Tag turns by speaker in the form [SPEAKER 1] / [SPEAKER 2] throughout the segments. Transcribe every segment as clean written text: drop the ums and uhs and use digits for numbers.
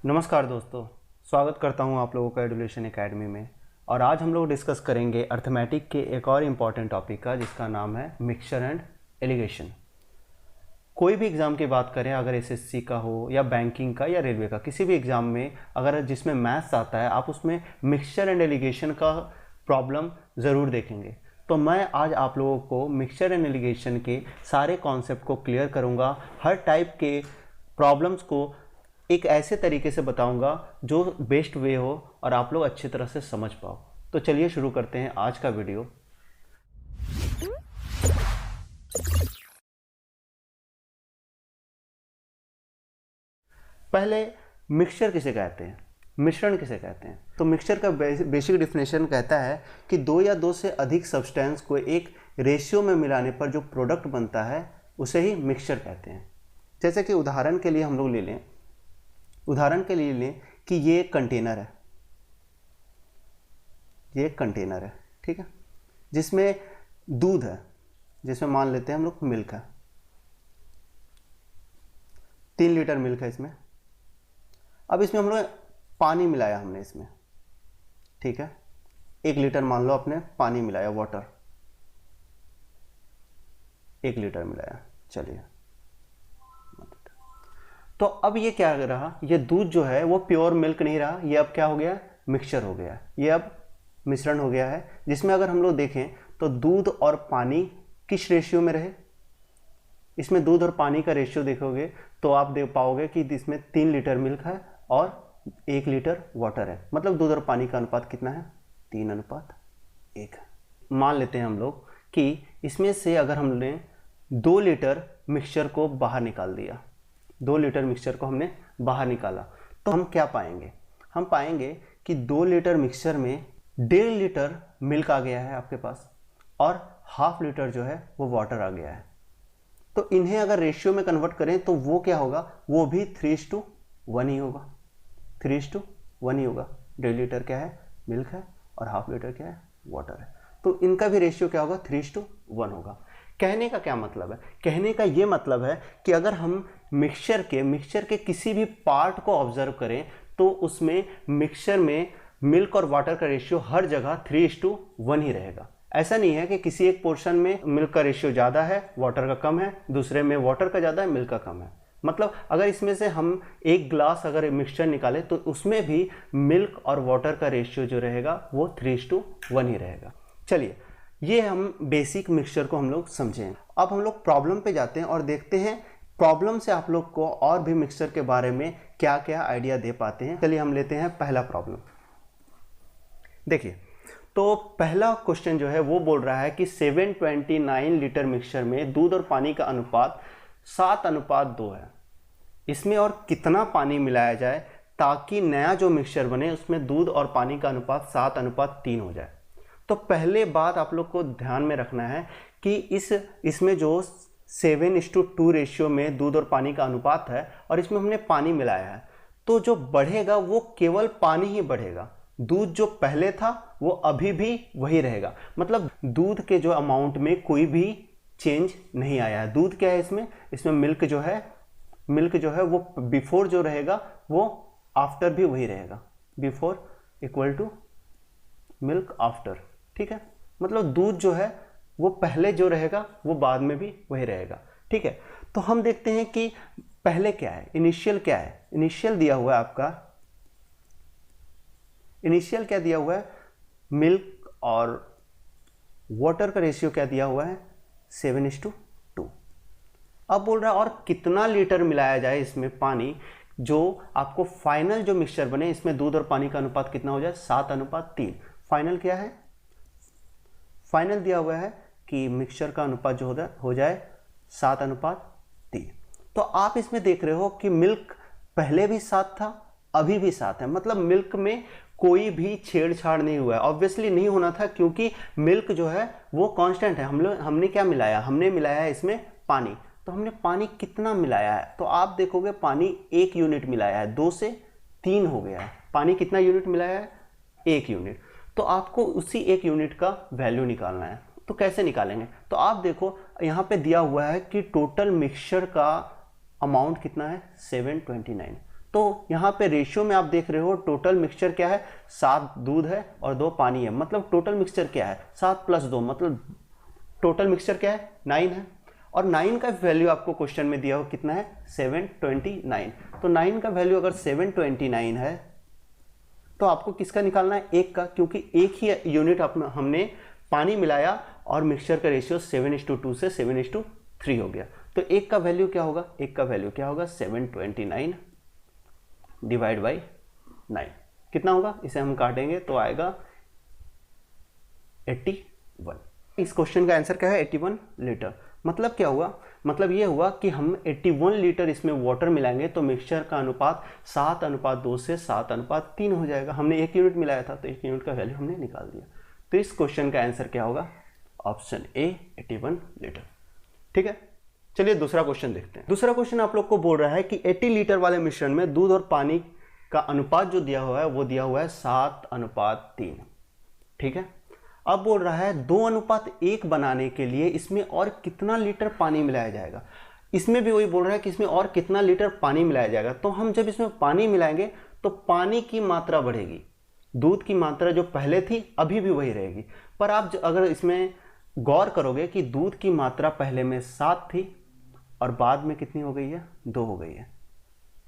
[SPEAKER 1] नमस्कार दोस्तों, स्वागत करता हूं आप लोगों का एडुलेशन एकेडमी में। और आज हम लोग डिस्कस करेंगे अर्थमेटिक के एक और इम्पॉर्टेंट टॉपिक का, जिसका नाम है मिक्सचर एंड एलिगेशन। कोई भी एग्ज़ाम की बात करें, अगर एसएससी का हो या बैंकिंग का या रेलवे का, किसी भी एग्ज़ाम में अगर जिसमें मैथ्स आता है, आप उसमें मिक्सचर एंड एलिगेशन का प्रॉब्लम ज़रूर देखेंगे। तो मैं आज आप लोगों को मिक्सचर एंड एलिगेशन के सारे कॉन्सेप्ट को क्लियर करूँगा, हर टाइप के प्रॉब्लम्स को एक ऐसे तरीके से बताऊंगा जो बेस्ट वे हो और आप लोग अच्छी तरह से समझ पाओ। तो चलिए शुरू करते हैं आज का वीडियो। पहले मिक्सचर किसे कहते हैं, मिश्रण किसे कहते हैं? तो मिक्सचर का बेसिक डिफिनेशन कहता है कि दो या दो से अधिक सब्सटेंस को एक रेशियो में मिलाने पर जो प्रोडक्ट बनता है उसे ही मिक्सचर कहते हैं। जैसे कि उदाहरण के लिए हम लोग ले लें, उदाहरण के लिए लें कि ये एक कंटेनर है, ये एक कंटेनर है, ठीक है, जिसमें दूध है, जिसमें मान लेते हैं हम लोग मिल्क है, 3 लीटर मिल्क है इसमें। अब इसमें हम लोग पानी मिलाया हमने इसमें, ठीक है, 1 लीटर मान लो आपने पानी मिलाया, वाटर 1 लीटर मिलाया। चलिए, तो अब ये क्या रहा, ये दूध जो है वो प्योर मिल्क नहीं रहा, ये अब क्या हो गया, मिक्सचर हो गया, ये अब मिश्रण हो गया है, जिसमें अगर हम लोग देखें तो दूध और पानी किस रेशियो में रहे। इसमें दूध और पानी का रेशियो देखोगे तो आप देख पाओगे कि इसमें 3 लीटर मिल्क है और 1 लीटर वाटर है, मतलब दूध और पानी का अनुपात कितना है, 3:1। मान लेते हैं हम लोग कि इसमें से अगर हमने 2 लीटर मिक्सचर को बाहर निकाल दिया, 2 लीटर मिक्सचर को हमने बाहर निकाला, तो हम क्या पाएंगे, हम पाएंगे कि 2 लीटर मिक्सचर में 1.5 लीटर मिल्क आ गया है आपके पास और 1/2 लीटर जो है वो वाटर आ गया है। तो इन्हें अगर रेशियो में कन्वर्ट करें तो वो क्या होगा, वो भी 3:1 ही होगा, 3:1 ही होगा। 1.5 लीटर क्या है, मिल्क है, और 1/2 लीटर क्या है, वाटर है। तो इनका भी रेशियो क्या होगा, 3:1 होगा। कहने का क्या मतलब है, कहने का ये मतलब है कि अगर हम मिक्सचर के किसी भी पार्ट को ऑब्जर्व करें तो उसमें मिक्सचर में मिल्क और वाटर का रेशियो हर जगह 3:1 ही रहेगा। ऐसा नहीं है कि किसी एक पोर्शन में मिल्क का रेशियो ज़्यादा है, वाटर का कम है, दूसरे में वाटर का ज़्यादा है, मिल्क का कम है। मतलब अगर इसमें से हम एक ग्लास अगर मिक्सचर निकालें तो उसमें भी मिल्क और वाटर का रेशियो जो रहेगा वो 3:1 ही रहेगा। चलिए, ये हम बेसिक मिक्सचर को हम लोग समझें। अब हम लोग प्रॉब्लम पे जाते हैं और देखते हैं प्रॉब्लम से आप लोग को और भी मिक्सचर के बारे में क्या क्या आइडिया दे पाते हैं। चलिए हम लेते हैं पहला प्रॉब्लम। देखिए, तो पहला क्वेश्चन जो है वो बोल रहा है कि 729 लीटर मिक्सचर में दूध और पानी का अनुपात 7:2 है। इसमें और कितना पानी मिलाया जाए ताकि नया जो मिक्सचर बने उसमें दूध और पानी का अनुपात 7:3 हो जाए। तो पहले बात आप लोग को ध्यान में रखना है कि इसमें जो 7:2 रेशियो में दूध और पानी का अनुपात है और इसमें हमने पानी मिलाया है, तो जो बढ़ेगा वो केवल पानी ही बढ़ेगा। दूध जो पहले था वो अभी भी वही रहेगा, मतलब दूध के जो अमाउंट में कोई भी चेंज नहीं आया है। दूध क्या है इसमें मिल्क जो है वो बिफोर जो रहेगा वो आफ्टर भी वही रहेगा, before equal to milk after, ठीक है। मतलब दूध जो है वो पहले जो रहेगा वो बाद में भी वही रहेगा, ठीक है। तो हम देखते हैं कि पहले क्या है, इनिशियल क्या है। इनिशियल दिया हुआ है आपका, इनिशियल क्या दिया हुआ है, मिल्क और वाटर का रेशियो क्या दिया हुआ है, 7:2। अब बोल रहा है और कितना लीटर मिलाया जाए इसमें पानी, जो आपको फाइनल जो मिक्सचर बने इसमें दूध और पानी का अनुपात कितना हो जाए, 7:3। फाइनल क्या है, फाइनल दिया हुआ है कि मिक्सचर का अनुपात जो हो जाए 7:3। तो आप इसमें देख रहे हो कि मिल्क पहले भी 7 था, अभी भी 7 है, मतलब मिल्क में कोई भी छेड़छाड़ नहीं हुआ है। ऑब्वियसली नहीं होना था क्योंकि मिल्क जो है वो कांस्टेंट है। हमने क्या मिलाया, हमने मिलाया है इसमें पानी। तो हमने पानी कितना मिलाया है, तो आप देखोगे पानी 1 यूनिट मिलाया है, 2 से 3 हो गया है। पानी कितना यूनिट मिलाया है, 1 यूनिट। तो आपको उसी 1 यूनिट का वैल्यू निकालना है। तो कैसे निकालेंगे, तो आप देखो यहाँ पे दिया हुआ है कि टोटल मिक्सचर का अमाउंट कितना है, 729। तो यहाँ पे रेशियो में आप देख रहे हो टोटल मिक्सचर क्या है, 7 दूध है और 2 पानी है, मतलब टोटल मिक्सचर क्या है 7 + 2, मतलब टोटल मिक्सचर क्या है 9 है। और 9 का वैल्यू आपको क्वेश्चन में दिया हो कितना है 729। तो 9 का वैल्यू अगर 729 है तो आपको किसका निकालना है, एक का, क्योंकि एक ही यूनिट हमने पानी मिलाया और मिक्सचर का रेशियो 7:2 से 7:3 हो गया। तो एक का वैल्यू क्या होगा, एक का वैल्यू क्या होगा 729 डिवाइड बाई 9 कितना होगा, इसे हम काटेंगे तो आएगा 81। इस क्वेश्चन का आंसर क्या है 81 लीटर। मतलब क्या हुआ, मतलब ये हुआ कि हम 81 लीटर इसमें वाटर मिलाएंगे तो मिक्सचर का अनुपात 7:2 से 7:3 हो जाएगा। हमने 1 यूनिट मिलाया था तो 1 यूनिट का वैल्यू हमने निकाल दिया। तो इस क्वेश्चन का आंसर क्या होगा, ऑप्शन ए 81 लीटर। ठीक है, चलिए दूसरा क्वेश्चन देखते हैं। दूसरा क्वेश्चन आप लोग को बोल रहा है कि 80 लीटर वाले मिश्रण में दूध और पानी का अनुपात जो दिया हुआ है वो दिया हुआ है 7:3। ठीक है, अब बोल रहा है 2:1 बनाने के लिए इसमें और कितना लीटर पानी मिलाया जाएगा। इसमें भी वही बोल रहा है कि इसमें और कितना लीटर पानी मिलाया जाएगा। तो हम जब इसमें पानी मिलाएंगे तो पानी की मात्रा बढ़ेगी, दूध की मात्रा जो पहले थी अभी भी वही रहेगी। पर आप अगर इसमें गौर करोगे कि दूध की मात्रा पहले में 7 थी और बाद में कितनी हो गई है, 2 हो गई है।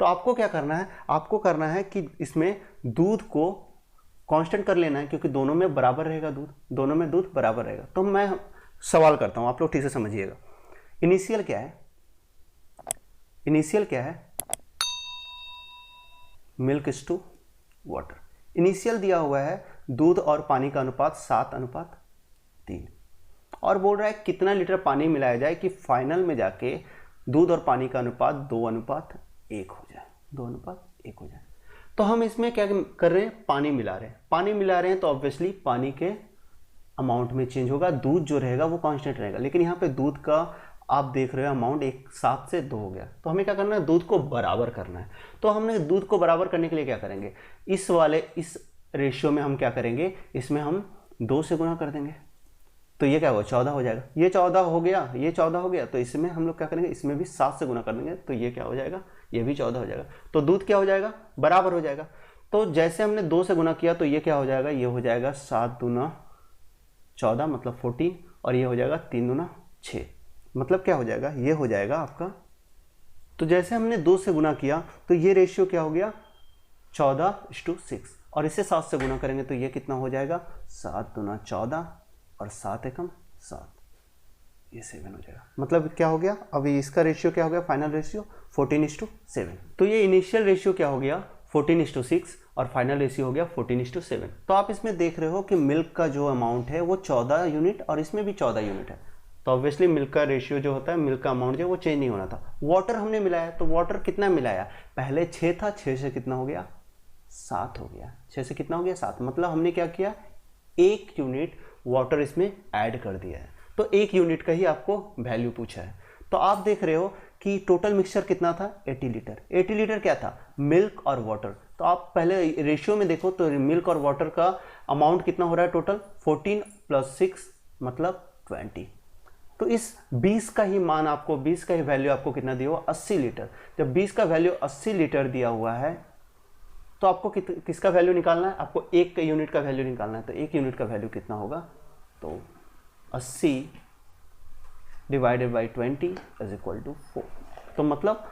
[SPEAKER 1] तो आपको क्या करना है, आपको करना है कि इसमें दूध को कांस्टेंट कर लेना है, क्योंकि दोनों में बराबर रहेगा दूध, दोनों में दूध बराबर रहेगा। तो मैं सवाल करता हूं, आप लोग ठीक से समझिएगा। इनिशियल क्या है, इनिशियल क्या है, milk is to water. Initial दिया हुआ है दूध और पानी का अनुपात 7:3 और बोल रहा है कितना लीटर पानी मिलाया जाए कि फाइनल में जाके दूध और पानी का अनुपात 2:1 हो जाए, 2:1 हो जाए। तो हम इसमें क्या कर रहे हैं, पानी मिला रहे हैं, पानी मिला रहे हैं तो ऑब्वियसली पानी के अमाउंट में चेंज होगा, दूध जो रहेगा वो कांस्टेंट रहेगा। लेकिन यहाँ पे दूध का आप देख रहे हो अमाउंट 7 से 2 हो गया। तो हमें क्या करना है, दूध को बराबर करना है। तो हमने दूध को बराबर करने के लिए क्या करेंगे, इस रेशियो में हम क्या करेंगे, इसमें हम 2 से गुणा कर देंगे। तो ये क्या होगा 14 हो जाएगा, ये 14 हो गया, ये 14 हो गया। तो इसमें हम लोग क्या करेंगे, इसमें भी 7 से गुणा कर देंगे तो ये क्या हो जाएगा, ये भी 14 हो जाएगा। तो दूध क्या हो जाएगा, बराबर हो जाएगा। तो जैसे हमने 2 से गुणा किया तो ये क्या हो जाएगा, ये हो जाएगा 7 दूना 14 मतलब 14, और ये हो जाएगा 3 दूना 6 मतलब क्या हो जाएगा, ये हो जाएगा आपका। तो जैसे हमने 2 से गुणा किया तो ये रेशियो क्या हो गया 14:6, और इसे 7 से गुणा करेंगे तो ये कितना हो जाएगा 7 दूना 14 और 7 एकम 7, ये 7 हो जाएगा। मतलब क्या हो गया, अभी इसका रेशियो क्या हो गया, फाइनल रेशियो 14:7। तो ये इनिशियल रेशियो क्या हो गया 14:6 और फाइनल रेशियो हो गया 14:7। तो आप इसमें देख रहे हो कि मिल्क का जो अमाउंट है वो 14 यूनिट और इसमें भी 14 यूनिट है। तो ऑब्वियसली मिल्क का रेशियो जो होता है, मिल्क का अमाउंट जो वो चेंज नहीं होना था। वाटर हमने मिलाया तो वाटर कितना मिलाया, पहले 6 था, 6 से कितना हो गया 7 हो गया, 6 से कितना हो गया 7। मतलब हमने क्या किया, 1 यूनिट वाटर इसमें ऐड कर दिया है। तो 1 यूनिट का ही आपको वैल्यू पूछा है। तो आप देख रहे हो कि टोटल मिक्सचर कितना था 80 लीटर। 80 लीटर क्या था, मिल्क और वाटर। तो आप पहले रेशियो में देखो तो मिल्क और वाटर का अमाउंट कितना हो रहा है टोटल 14 + 6 मतलब 20। तो इस 20 का ही मान आपको, 20 का ही वैल्यू आपको कितना दिया हुआ 80 लीटर। जब 20 का वैल्यू 80 लीटर दिया हुआ है तो आपको किसका वैल्यू निकालना है, आपको 1 यूनिट का वैल्यू निकालना है। तो 1 यूनिट का वैल्यू कितना होगा, तो 80 divided by 20 is equal to 4। तो मतलब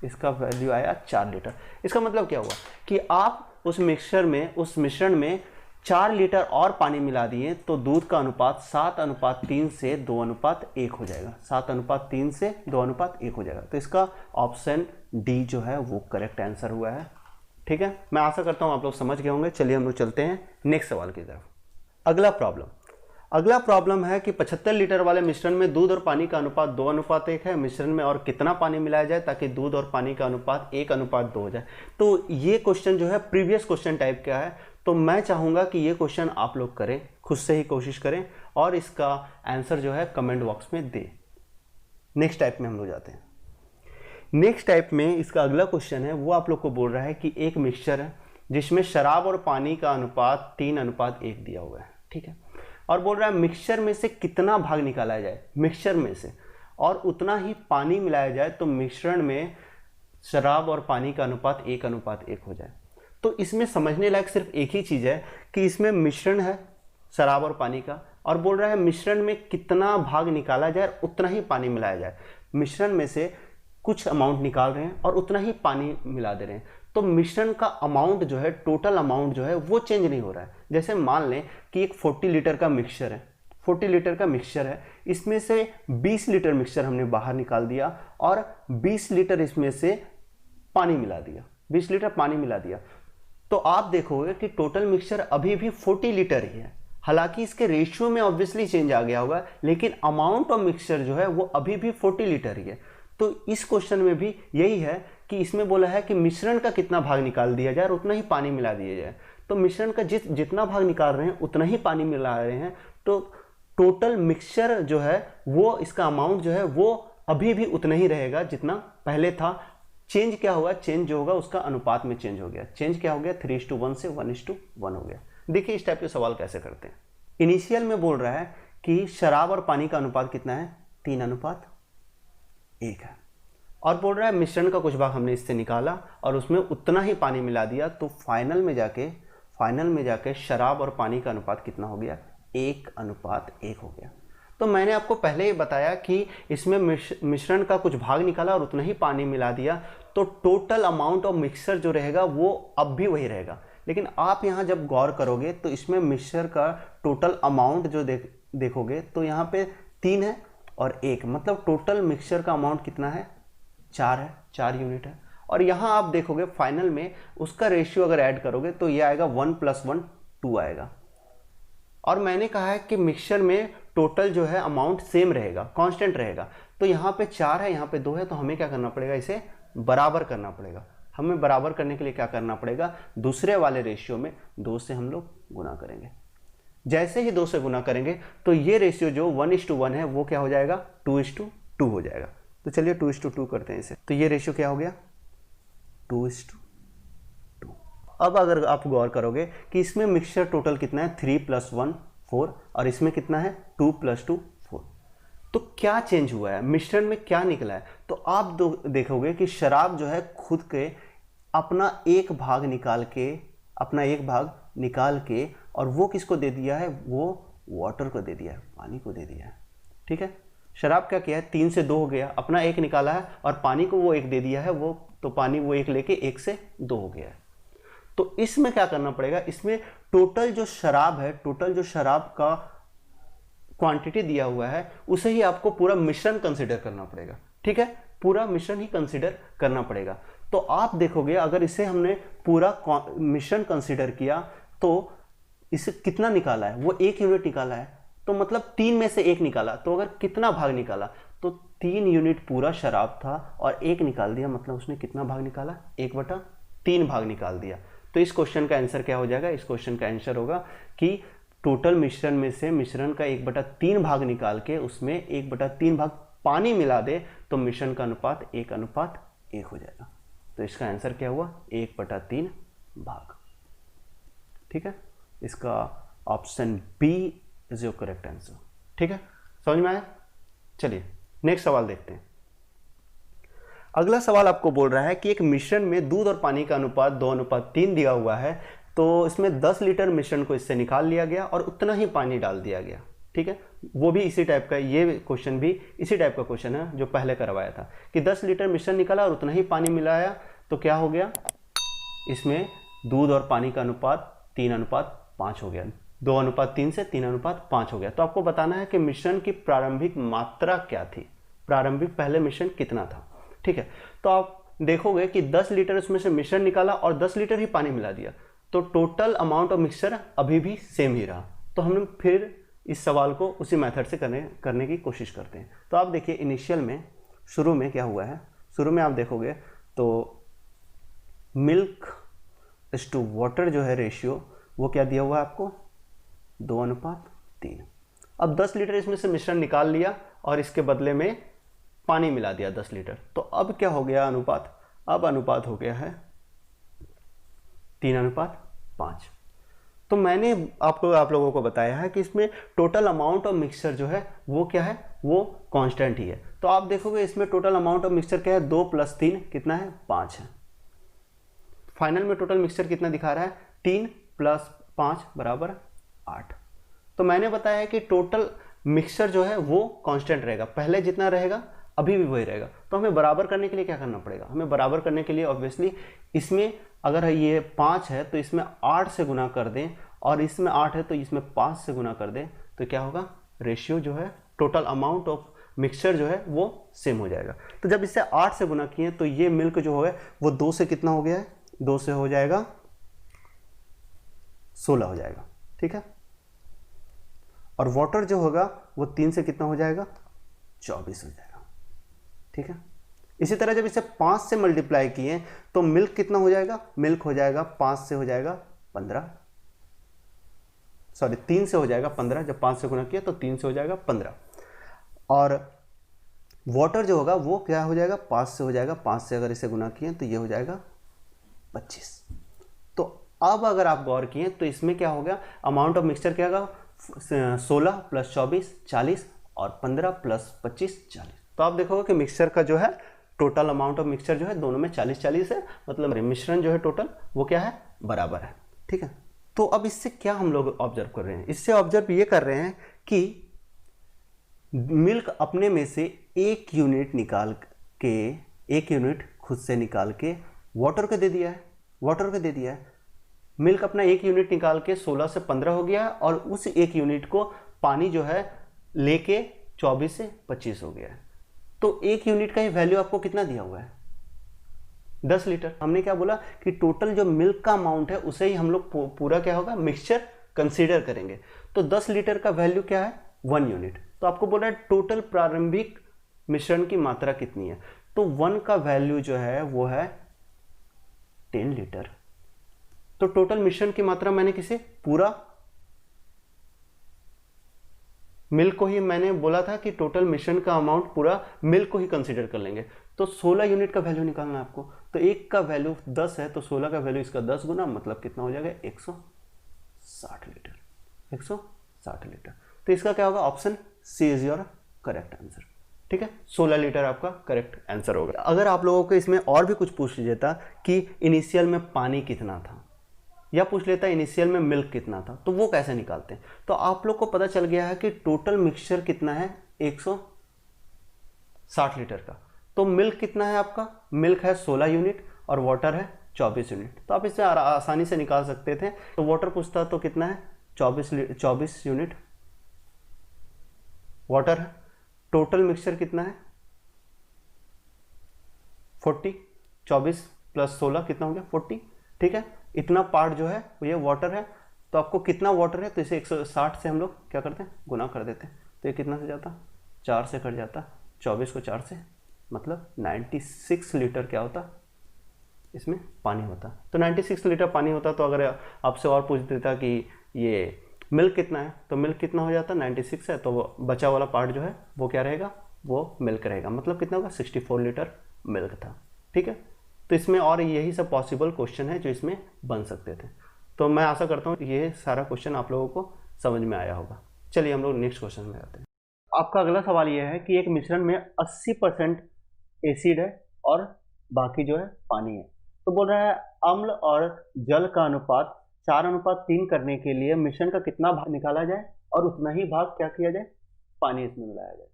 [SPEAKER 1] इसका वैल्यू आया 4 लीटर। इसका मतलब क्या हुआ कि आप उस मिक्सचर में, उस मिश्रण में 4 लीटर और पानी मिला दिए तो दूध का अनुपात 7:3 से 2:1 हो जाएगा, 7:3 से 2:1 हो जाएगा। तो इसका ऑप्शन डी जो है वो करेक्ट आंसर हुआ है। ठीक है, मैं आशा करता हूं आप लोग समझ गए होंगे। चलिए हम लोग चलते हैं नेक्स्ट सवाल की तरफ। अगला प्रॉब्लम है कि 75 लीटर वाले मिश्रण में दूध और पानी का अनुपात 2:1 है। मिश्रण में और कितना पानी मिलाया जाए ताकि दूध और पानी का अनुपात 1:2 हो जाए। तो ये क्वेश्चन जो है प्रीवियस क्वेश्चन टाइप का है। तो मैं चाहूंगा कि ये क्वेश्चन आप लोग करें, खुद से ही कोशिश करें और इसका आंसर जो है कमेंट बॉक्स में दें। नेक्स्ट टाइप में हम लोग जाते हैं। नेक्स्ट टाइप में इसका अगला क्वेश्चन है वो आप लोग को बोल रहा है कि एक मिक्सचर है जिसमें शराब और पानी का अनुपात 3:1 दिया हुआ है। ठीक है, और बोल रहा है मिक्सचर में से कितना भाग निकाला जाए, मिक्सचर में से और उतना ही पानी मिलाया जाए तो मिश्रण में शराब और पानी का अनुपात 1:1 हो जाए। तो इसमें समझने लायक सिर्फ एक ही चीज़ है कि इसमें मिश्रण है शराब और पानी का, और बोल रहा है मिश्रण में कितना भाग निकाला जाए उतना ही पानी मिलाया जाए। मिश्रण में से कुछ अमाउंट निकाल रहे हैं और उतना ही पानी मिला दे रहे हैं, तो मिश्रण का अमाउंट जो है, टोटल अमाउंट जो है वो चेंज नहीं हो रहा है। जैसे मान लें कि एक 40 लीटर का मिक्सचर है, 40 लीटर का मिक्सचर है, इसमें से 20 लीटर मिक्सचर हमने बाहर निकाल दिया और 20 लीटर इसमें से पानी मिला दिया, 20 लीटर पानी मिला दिया, तो आप देखोगे कि टोटल मिक्सचर अभी भी 40 लीटर ही है। हालांकि इसके रेशियो में ऑब्वियसली चेंज आ गया होगा, लेकिन अमाउंट ऑफ मिक्सचर जो है वो अभी भी 40 लीटर ही है। तो इस क्वेश्चन में भी यही है कि इसमें बोला है कि मिश्रण का कितना भाग निकाल दिया जाए और उतना ही पानी मिला दिया जाए। तो मिश्रण का जितना भाग निकाल रहे हैं उतना ही पानी मिला रहे हैं, तो टोटल मिक्सचर जो है वो, इसका अमाउंट जो है वो अभी भी उतना ही रहेगा जितना पहले था। चेंज क्या होगा, चेंज जो होगा उसका अनुपात में चेंज हो गया। चेंज क्या हो गया, 3:1 से 1:1 हो गया। देखिए इस टाइप के सवाल कैसे करते हैं। इनिशियल में बोल रहा है कि शराब और पानी का अनुपात कितना है, 3:1 है, और बोल रहा है मिश्रण का कुछ भाग हमने इससे निकाला और उसमें उतना ही पानी मिला दिया, तो फाइनल में जाके शराब और पानी का अनुपात कितना हो गया, 1:1 हो गया। तो मैंने आपको पहले ही बताया कि इसमें मिश्रण का कुछ भाग निकाला और उतना ही पानी मिला दिया, तो टोटल अमाउंट ऑफ मिक्सचर जो रहेगा वो अब भी वही रहेगा। लेकिन आप यहाँ जब गौर करोगे तो इसमें मिक्सचर का टोटल अमाउंट जो देखोगे तो यहाँ पे 3 है और 1, मतलब टोटल मिक्सचर का अमाउंट कितना है, 4 है, 4 यूनिट है। और यहाँ आप देखोगे फाइनल में उसका रेशियो अगर ऐड करोगे तो ये आएगा 1 + 1 2 आएगा। और मैंने कहा है कि मिक्सचर में टोटल जो है अमाउंट सेम रहेगा, कांस्टेंट रहेगा। तो यहाँ पे 4 है, यहाँ पे 2 है, तो हमें क्या करना पड़ेगा, इसे बराबर करना पड़ेगा। हमें बराबर करने के लिए क्या करना पड़ेगा, दूसरे वाले रेशियो में 2 से हम लोग गुना करेंगे। जैसे ही 2 से गुना करेंगे तो ये रेशियो जो 1:1 है वो क्या हो जाएगा, 2:2 हो जाएगा। तो चलिए 2:2 करते हैं इसे। तो ये रेशियो क्या हो गया, 2:2। अब अगर आप गौर करोगे कि इसमें मिक्सचर टोटल कितना है, 3 + 1 4, और इसमें कितना है, 2 + 2 4। तो क्या चेंज हुआ है, मिश्रण में क्या निकला है, तो आप देखोगे कि शराब जो है खुद के अपना एक भाग निकाल के और वो किसको दे दिया है, वो वाटर को दे दिया है, पानी को दे दिया है। ठीक है, शराब क्या किया है, 3 से 2 हो गया, अपना 1 निकाला है और पानी को वो 1 दे दिया है, वो तो पानी वो 1 लेके 1 से 2 हो गया है। तो इसमें क्या करना पड़ेगा, इसमें टोटल जो शराब है, टोटल जो शराब का क्वांटिटी दिया हुआ है उसे ही आपको पूरा मिश्रण कंसीडर करना पड़ेगा। ठीक है, पूरा मिश्रण ही कंसीडर करना पड़ेगा। तो आप देखोगे अगर इसे हमने पूरा मिश्रण कंसीडर किया तो इसे कितना निकाला है, वो 1 यूनिट निकाला है, तो मतलब 3 में से 1 निकाला, तो अगर कितना भाग निकाला, तो 3 यूनिट पूरा शराब था और 1 निकाल दिया, मतलब उसने कितना भाग निकाला, 1/3 भाग निकाल दिया। तो इस क्वेश्चन का आंसर क्या हो जाएगा, इस क्वेश्चन का आंसर होगा कि टोटल मिश्रण में से मिश्रण का 1/3 भाग निकाल के उसमें 1/3 भाग पानी मिला दे तो मिश्रण का अनुपात 1:1 हो जाएगा। तो इसका आंसर क्या हुआ, 1/3 भाग। ठीक है, इसका option B is your correct answer. ठीक है, समझ में आया। चलिए नेक्स्ट सवाल देखते हैं। अगला सवाल आपको बोल रहा है कि एक मिश्रण में दूध और पानी का अनुपात 2:3 दिया हुआ है, तो इसमें 10 लीटर मिश्रण को इससे निकाल लिया गया और उतना ही पानी डाल दिया गया। ठीक है, वो भी इसी टाइप का, ये क्वेश्चन भी इसी टाइप का क्वेश्चन है जो पहले करवाया था कि 10 लीटर मिश्रण निकाला और उतना ही पानी मिलाया, तो क्या हो गया, इसमें दूध और पानी का अनुपात 3:5 हो गया, 2:3 से 3:5 हो गया। तो आपको बताना है कि मिश्रण की प्रारंभिक मात्रा क्या थी, प्रारंभिक पहले मिश्रण कितना था। ठीक है, तो आप देखोगे कि 10 लीटर उसमें से मिश्रण निकाला और 10 लीटर ही पानी मिला दिया, तो टोटल अमाउंट ऑफ मिक्सचर अभी भी सेम ही रहा। तो हम फिर इस सवाल को उसी मेथड से करने की कोशिश करते हैं। तो आप देखिए इनिशियल में शुरू में क्या हुआ है, शुरू में आप देखोगे तो मिल्क टू वाटर जो है रेशियो वो क्या दिया हुआ है आपको, 2:3। अब 10 लीटर इसमें से मिश्रण निकाल लिया और इसके बदले में पानी मिला दिया 10 लीटर, तो अब क्या हो गया अनुपात, अब अनुपात हो गया है 3:5। तो मैंने आप लोगों को बताया है कि इसमें टोटल अमाउंट ऑफ मिक्सचर जो है वो क्या है, वो कांस्टेंट ही है। तो आप देखोगे इसमें टोटल अमाउंट ऑफ मिक्सचर क्या है, 2 + 3 कितना है, 5 है। फाइनल में टोटल मिक्सचर कितना दिखा रहा है, 3 + 5 = 8। तो मैंने बताया है कि टोटल मिक्सचर जो है वो कांस्टेंट रहेगा, पहले जितना रहेगा अभी भी वही रहेगा। तो हमें बराबर करने के लिए क्या करना पड़ेगा, हमें बराबर करने के लिए ऑब्वियसली इसमें अगर ये 5 है तो इसमें 8 से गुना कर दें, और इसमें 8 है तो इसमें 5 से गुना कर दें, तो क्या होगा, रेशियो जो है टोटल अमाउंट ऑफ मिक्सचर जो है वो सेम हो जाएगा। तो जब इससे 8 से गुना किए तो ये मिल्क जो है वो 2 से कितना हो गया है, 2 से हो जाएगा 16 हो जाएगा, ठीक है। और वाटर जो होगा वो 3 से कितना हो जाएगा, 24 हो जाएगा, ठीक है। इसी तरह जब इसे 5 से मल्टीप्लाई किए तो मिल्क कितना हो जाएगा, मिल्क हो जाएगा 5 से हो जाएगा 15, सॉरी 3 से हो जाएगा 15, जब 5 से गुना किया तो 3 से हो जाएगा 15। और वाटर जो होगा वो क्या हो जाएगा, 5 से हो जाएगा, 5 से अगर इसे गुना किए तो ये हो जाएगा 25। तो अब अगर आप गौर किए तो इसमें क्या हो गया, अमाउंट ऑफ मिक्सचर क्या होगा, 16 + 24 40, और 15 + 25 40। तो आप देखोगे कि मिक्सचर का जो है टोटल अमाउंट ऑफ मिक्सचर जो है दोनों में 40-40 है, मतलब मिश्रण जो है टोटल वो क्या है, बराबर है, ठीक है। तो अब इससे क्या हम लोग ऑब्जर्व कर रहे हैं, इससे ऑब्जर्व ये कर रहे हैं कि मिल्क अपने में से 1 यूनिट निकाल के, 1 यूनिट खुद से निकाल के वाटर को दे दिया है, वाटर को दे दिया है। मिल्क अपना 1 यूनिट निकाल के 16 से 15 हो गया, और उस 1 यूनिट को पानी जो है लेके 24 से 25 हो गया है। तो 1 यूनिट का ही वैल्यू आपको कितना दिया हुआ है, 10 लीटर। हमने क्या बोला कि टोटल जो मिल्क का अमाउंट है उसे ही हम लोग पूरा क्या होगा, मिक्सचर कंसीडर करेंगे। तो 10 लीटर का वैल्यू क्या है, 1 यूनिट। तो आपको बोला है टोटल प्रारंभिक मिश्रण की मात्रा कितनी है, तो 1 का वैल्यू जो है वो है 10 लीटर। तो टोटल मिश्रण की मात्रा मैंने किसे, पूरा मिल्क को ही, मैंने बोला था कि टोटल मिश्रण का अमाउंट पूरा मिल्क को ही कंसीडर कर लेंगे। तो 16 यूनिट का वैल्यू निकालना है आपको। तो 1 का वैल्यू 10 है तो 16 का वैल्यू इसका 10 गुना, मतलब कितना हो जाएगा, 160 लीटर, 160 लीटर। तो इसका क्या होगा, option C is your correct answer, ठीक है। 16 लीटर आपका करेक्ट आंसर होगा। अगर आप लोगों को इसमें और भी कुछ पूछ लेता कि इनिशियल में पानी कितना था, या पूछ लेता इनिशियल में मिल्क कितना था, तो वो कैसे निकालते हैं। तो आप लोग को पता चल गया है कि टोटल मिक्सचर कितना है, 160 लीटर का। तो मिल्क कितना है आपका, मिल्क है 16 यूनिट और वाटर है 24 यूनिट। तो आप इसे आसानी से निकाल सकते थे। तो वाटर पूछता तो कितना है, 24 यूनिट वाटर है। टोटल मिक्सचर कितना है, 40, 24 + 16 कितना हो गया, 40, ठीक है। इतना पार्ट जो है वो ये वाटर है। तो आपको कितना वाटर है, तो इसे 160 से हम लोग क्या करते हैं, गुना कर देते हैं। तो ये कितना से जाता, 4 से कट जाता, 24 को 4 से, मतलब 96 लीटर क्या होता, इसमें पानी होता। तो 96 लीटर पानी होता। तो अगर आपसे और पूछ देता कि ये मिल्क कितना है, तो मिल्क कितना हो जाता, 96 है, तो वो बचा वाला पार्ट जो है वो क्या रहेगा, वो मिल्क रहेगा। मतलब कितना होगा, 64 लीटर मिल्क था, ठीक है। तो इसमें और यही सब पॉसिबल क्वेश्चन है जो इसमें बन सकते थे। तो मैं आशा करता हूँ ये सारा क्वेश्चन आप लोगों को समझ में आया होगा। चलिए हम लोग नेक्स्ट क्वेश्चन में आते हैं। आपका अगला सवाल यह है कि एक मिश्रण में 80% एसिड है और बाकी जो है पानी है। तो बोल रहा है अम्ल और जल का अनुपात 4:3 करने के लिए मिश्रण का कितना भाग निकाला जाए और उतना ही भाग क्या किया जाए, पानी इसमें मिलाया जाए,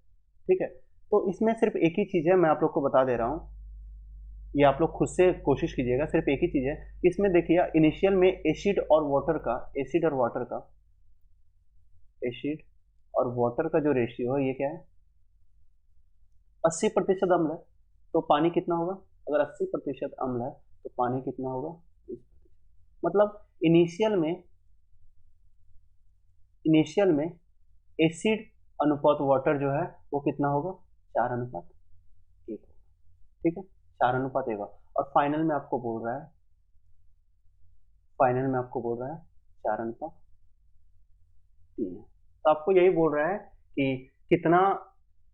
[SPEAKER 1] ठीक है। तो इसमें सिर्फ एक ही चीज़ है, मैं आप लोग को बता दे रहा हूँ, ये आप लोग खुद से कोशिश कीजिएगा। सिर्फ एक ही चीज़ है इसमें, देखिए इनिशियल में एसिड और वाटर का, एसिड और वाटर का जो रेशियो है ये क्या है, 80% अम्ल है। तो पानी कितना होगा, अगर 80% अम्ल है तो पानी कितना होगा, 20%। मतलब इनिशियल में एसिड अनुपात वाटर जो है वो कितना होगा, 4:1 होगा, ठीक है, 4:1 होगा। और फाइनल में आपको बोल रहा है 4:3 है। तो आपको यही बोल रहा है कि कितना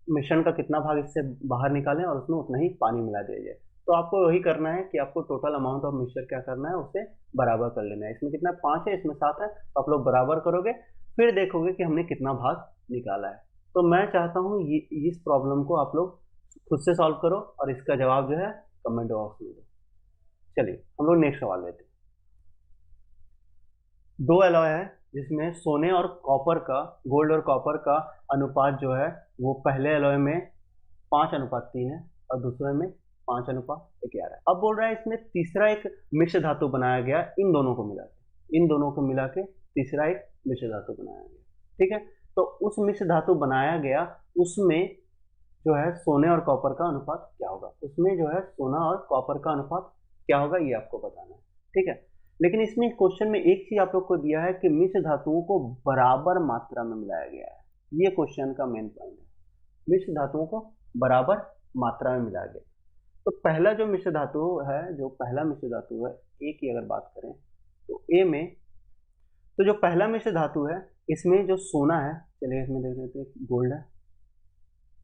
[SPEAKER 1] मिश्रण का कितना भाग इससे बाहर निकालें और उसमें उतना ही पानी मिला दिया जाए। तो आपको वही करना है कि आपको टोटल अमाउंट ऑफ मिक्सचर क्या करना है, उसे बराबर कर लेना है। इसमें कितना, 5 है, इसमें 7 है, तो आप लोग बराबर करोगे, फिर देखोगे कि हमने कितना भाग निकाला है। तो मैं चाहता हूँ इस प्रॉब्लम को आप लोग खुद से सॉल्व करो और इसका जवाब जो है कमेंट बॉक्स में दो। चलिए हम लोग नेक्स्ट सवाल लेते हैं। दो एलॉय है जिसमें सोने और कॉपर का, गोल्ड और कॉपर का अनुपात जो है वो पहले एलॉय में 5:3 है और दूसरे में 5:11 है। अब बोल रहा है इसमें तीसरा एक मिश्र धातु बनाया गया इन दोनों को मिला के तीसरा एक मिश्र धातु बनाया गया। ठीक है, तो उस मिश्र धातु बनाया गया उसमें जो है सोने और कॉपर का अनुपात क्या होगा, क्या होगा ये आपको बताना है। ठीक है, लेकिन इसमें क्वेश्चन में एक चीज आप लोग को दिया है कि मिश्र धातुओं को बराबर मात्रा में मिलाया गया है। ये क्वेश्चन का मेन पॉइंट है, मिश्र धातुओं को बराबर मात्रा में मिलाया गया। तो पहला जो मिश्र धातु है, ए की अगर बात करें तो ए में तो जो पहला मिश्र धातु है इसमें जो सोना है, चलिए इसमें देख लेते हैं, गोल्ड है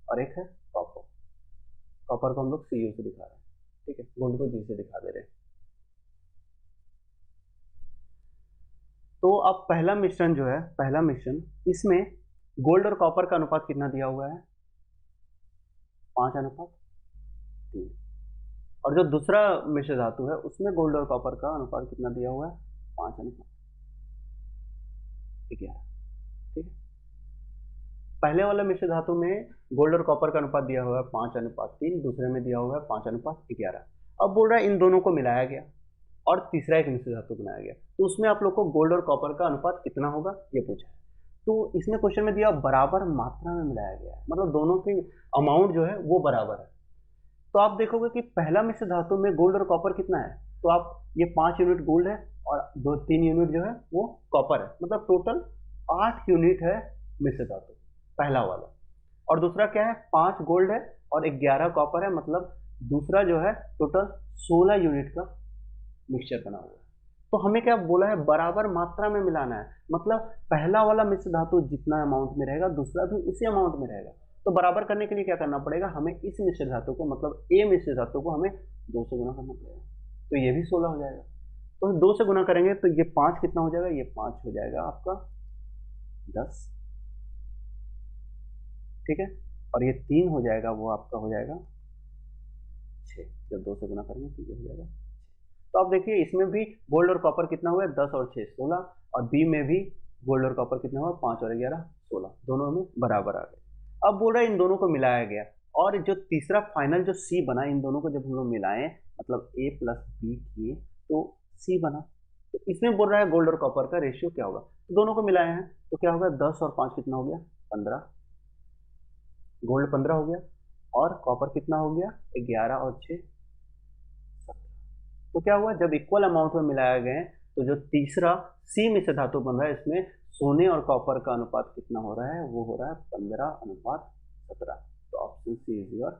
[SPEAKER 1] और एक है कॉपर को हम लोग CU से दिखा रहे हैं। ठीक है, गोल्ड को G से दिखा दे रहे हैं। तो अब पहला मिश्रण इसमें गोल्ड और कॉपर का अनुपात कितना दिया हुआ है, 5:3। और जो दूसरा मिश्र धातु है उसमें गोल्ड और कॉपर का अनुपात कितना दिया हुआ है, 5:11। ठीक है, पहले वाले मिश्र धातु में गोल्ड और कॉपर का अनुपात दिया हुआ है 5:3, दूसरे में दिया हुआ है 5:11। अब बोल रहा है इन दोनों को मिलाया गया और तीसरा एक मिश्र धातु बनाया गया, तो उसमें आप लोग को गोल्ड और कॉपर का अनुपात कितना होगा ये पूछा है। तो इसमें क्वेश्चन में दिया बराबर मात्रा में मिलाया गया है, मतलब दोनों की अमाउंट जो है वो बराबर है। तो आप देखोगे कि पहला मिश्र धातु में गोल्ड और कॉपर कितना है, तो आप ये 5 यूनिट गोल्ड है और 3 यूनिट जो है वो कॉपर है, मतलब टोटल 8 यूनिट है मिश्र धातु पहला वाला। और दूसरा क्या है, 5 गोल्ड है और 11 कॉपर है, मतलब दूसरा जो है टोटल 16 यूनिट का मिक्सचर बना हुआ है। तो हमें क्या बोला है, बराबर मात्रा में मिलाना है, मतलब पहला वाला मिश्र धातु जितना अमाउंट में रहेगा दूसरा भी उसी अमाउंट में रहेगा। तो बराबर करने के लिए क्या करना पड़ेगा, हमें इस मिश्र धातु को, मतलब ए मिश्र धातु को हमें 2 से गुना करना पड़ेगा, तो ये भी 16 हो जाएगा। तो 2 से गुना करेंगे तो ये 5 कितना हो जाएगा, ये 5 हो जाएगा आपका 10। ठीक है, और ये 3 हो जाएगा, वो आपका हो जाएगा 6। जब 2 से गुना करेंगे तो ये हो जाएगा 6। तो आप देखिए इसमें भी गोल्ड और कॉपर कितना हुआ है, 10 और 6 16, और बी में भी गोल्ड और कॉपर कितना हुआ, 5 और 11 16, दोनों में बराबर आ गए। अब बोल रहा है इन दोनों को मिलाया गया, और जो तीसरा फाइनल जो सी बना, इन दोनों को जब हम लोग मिलाएं, मतलब ए प्लस बी किए तो सी बना। तो इसमें बोल रहा है गोल्ड और कॉपर का रेशियो क्या होगा, तो दोनों को मिलाए हैं तो क्या होगा, 10 और 5 कितना हो गया, 15, गोल्ड 15 हो गया, और कॉपर कितना हो गया, 11 और 6 17। तो क्या हुआ, जब इक्वल अमाउंट में मिलाया गए तो जो तीसरा सी मिश्र धातु बन रहा है इसमें सोने और कॉपर का अनुपात कितना हो रहा है, वो हो रहा है 15:17। तो ऑप्शन सी इज योर।